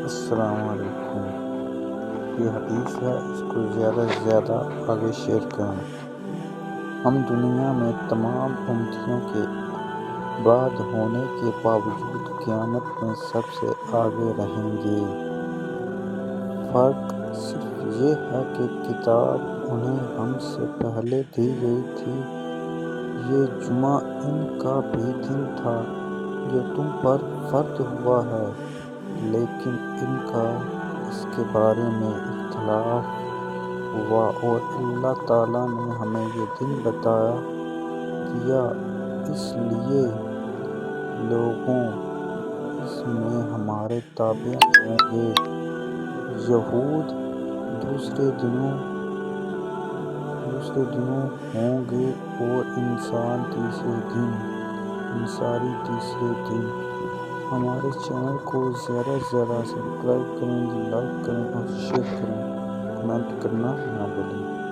السلام علیکم۔ یہ حدیث ہے، اس کو زیادہ سے زیادہ آگے شیئر کریں۔ ہم دنیا میں تمام امتوں کے بعد ہونے کے باوجود قیامت میں سب سے آگے رہیں گے۔ فرق صرف یہ ہے کہ کتاب انہیں ہم سے پہلے دی گئی تھی۔ یہ جمعہ ان کا بھی دن تھا جو تم پر فرض ہوا ہے، لیکن ان کا اس کے بارے میں اختلاف ہوا اور اللہ تعالیٰ نے ہمیں یہ دن بتا دیا، اس لیے لوگ اس میں ہمارے تابع ہوں گے۔ یہود دوسرے دنوں ہوں گے اور انصاری تیسرے دن۔ ہمارے چینل کو زیادہ سے زیادہ سبسکرائب کریں، لائک کریں اور شیئر کریں، کمنٹ کرنا نہ بھولیں۔